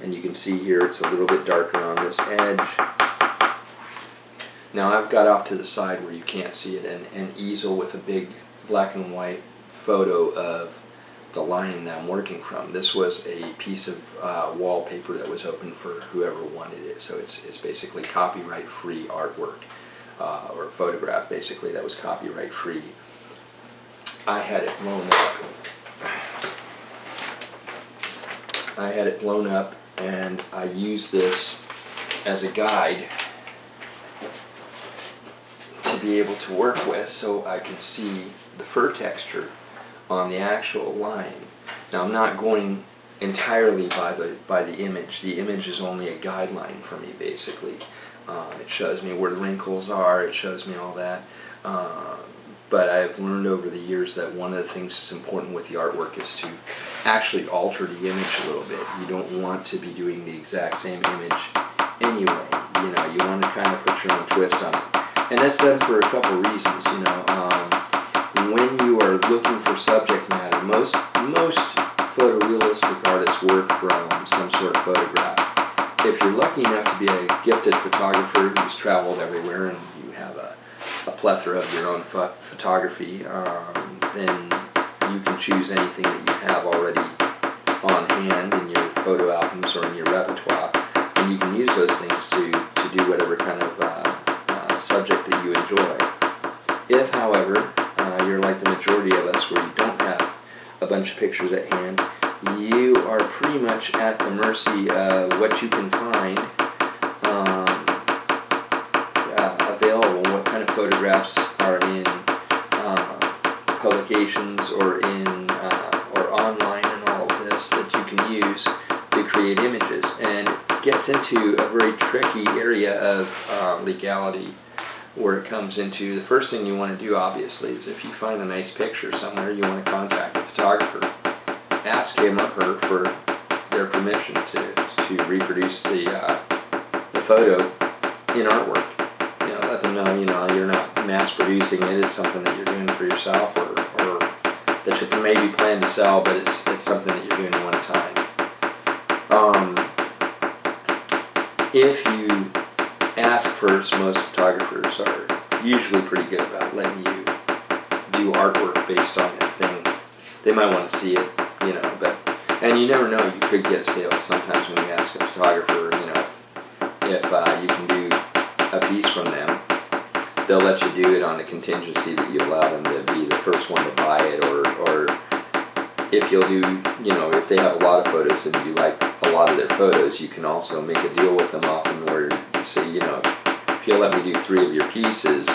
And you can see here it's a little bit darker on this edge. Now I've got off to the side where you can't see it an easel with a big black and white photo of the lion that I'm working from. This was a piece of wallpaper that was open for whoever wanted it. So it's basically copyright-free artwork, or photograph basically that was copyright-free. I had it blown up. And I used this as a guide to be able to work with, so I can see the fur texture on the actual lion. Now I'm not going entirely by the image. The image is only a guideline for me, basically. It shows me where the wrinkles are, it shows me all that. But I've learned over the years that one of the things that's important with the artwork is to actually alter the image a little bit. You don't want to be doing the exact same image anyway. You know, you want to kind of put your own twist on it. And that's done for a couple reasons. You know, when you are looking for subject matter, most photorealistic artists work from some sort of photograph. If you're lucky enough to be a gifted photographer who's traveled everywhere and you have a plethora of your own photography, then you can choose anything that you have already on hand in your photo albums or in your repertoire, and you can use those things to do whatever kind of subject that you enjoy. If, however, you're like the majority of us where you don't have a bunch of pictures at hand, you are pretty much at the mercy of what you can find available, what kind of photographs are in publications or or online and all of this that you can use to create images. And it gets into a very tricky area of legality, where it comes into the first thing you want to do, obviously, is if you find a nice picture somewhere, you want to contact the photographer, ask him or her for their permission to reproduce the photo in artwork. You know, let them know, you know, you're not mass producing it, it's something that you're doing for yourself, or that you maybe plan to sell, but it's something that you're doing one time. If you ask first, most photographers are usually pretty good about letting you do artwork based on that thing. They might want to see it, you know, and you never know, you could get a sale sometimes when you ask a photographer, you know, if you can do a piece from them. They'll let you do it on the contingency that you allow them to be the first one to buy it, or if you'll do, you know, if they have a lot of photos and you like a lot of their photos, you can also make a deal with them often where you say, you know, if you'll let me do 3 of your pieces,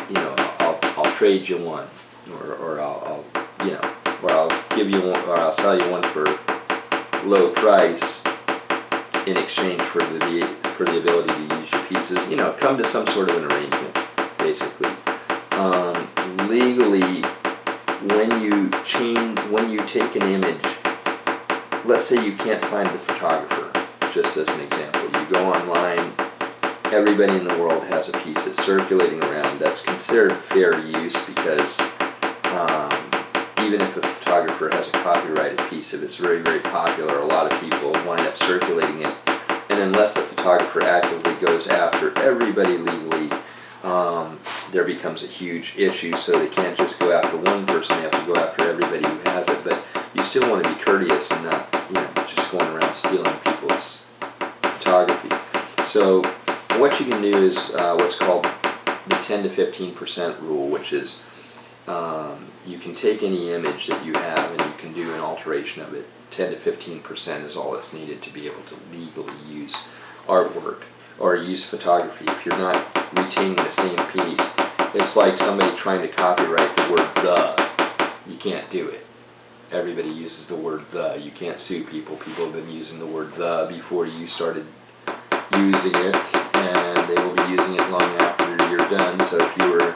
you know, I'll trade you one, or I'll you know, or I'll give you one, or I'll sell you one for low price in exchange for the ability to use your pieces. You know, come to some sort of an arrangement, basically. Legally, when you take an image, let's say you can't find the photographer, just as an example. You go online, everybody in the world has a piece that's circulating around that's considered fair use, because even if a photographer has a copyrighted piece, if it's very, very popular, a lot of people wind up circulating it. And unless the photographer actively goes after everybody legally, there becomes a huge issue. So they can't just go after one person, they have to go after everybody who has it. But you still want to be courteous and not, you know, just going around stealing people's photography. So what you can do is what's called the 10 to 15% rule, which is you can take any image that you have and you can do an alteration of it. 10 to 15% is all that's needed to be able to legally use artwork or use photography. If you're not retaining the same piece, it's like somebody trying to copyright the word "the." You can't do it. Everybody uses the word "the." You can't sue people. People have been using the word "the" before you started using it, and they will be using it long after you're done. So if you were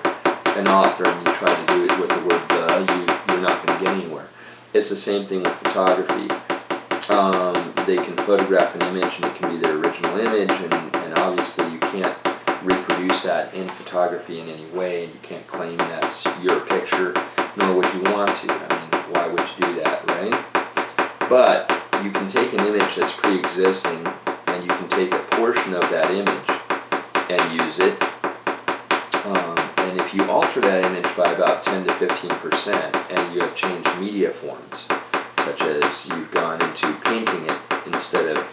an author and you try to do it with the word "the," you're not going to get anywhere. It's the same thing with photography. They can photograph an image and it can be their original image, and obviously you can't reproduce that in photography in any way, and you can't claim that's your picture, nor would you want to. I mean, why would you do that, right? But you can take an image that's pre-existing and you can take a portion of that image and use it. And if you alter that image by about 10 to 15% and you have changed media forms, such as you've gone into painting it instead of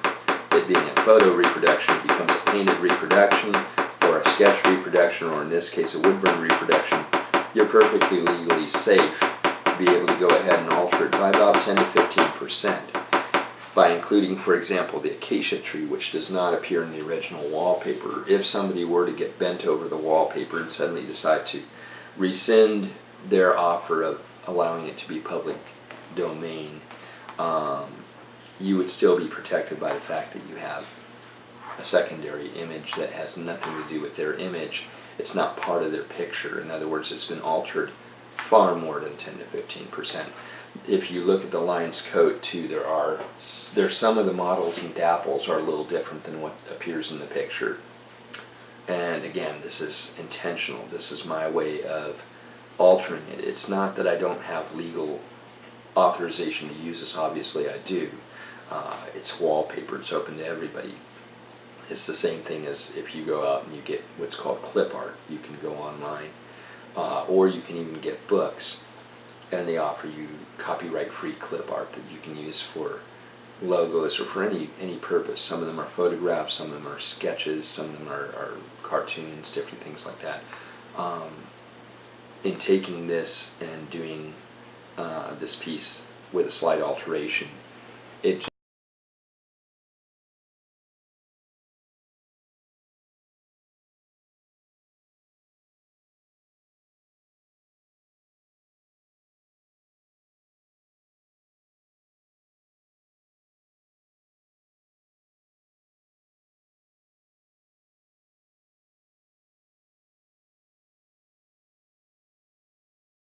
it being a photo reproduction, it becomes a painted reproduction or a sketch reproduction, or in this case a woodburn reproduction, you're perfectly legally safe to be able to go ahead and alter it by about 10 to 15% by including, for example, the acacia tree, which does not appear in the original wallpaper. If somebody were to get bent over the wallpaper and suddenly decide to rescind their offer of allowing it to be public domain, you would still be protected by the fact that you have a secondary image that has nothing to do with their image. It's not part of their picture. In other words, it's been altered far more than 10 to 15%. If you look at the Lions coat too, there's some of the models and dapples are a little different than what appears in the picture. And again, this is intentional. This is my way of altering it. It's not that I don't have legal authorization to use this. Obviously I do. It's wallpaper. It's open to everybody. It's the same thing as if you go out and you get what's called clip art. You can go online, or you can even get books, and they offer you copyright-free clip art that you can use for logos or for any purpose. Some of them are photographs, some of them are sketches, some of them are cartoons, different things like that. In taking this and doing this piece with a slight alteration, it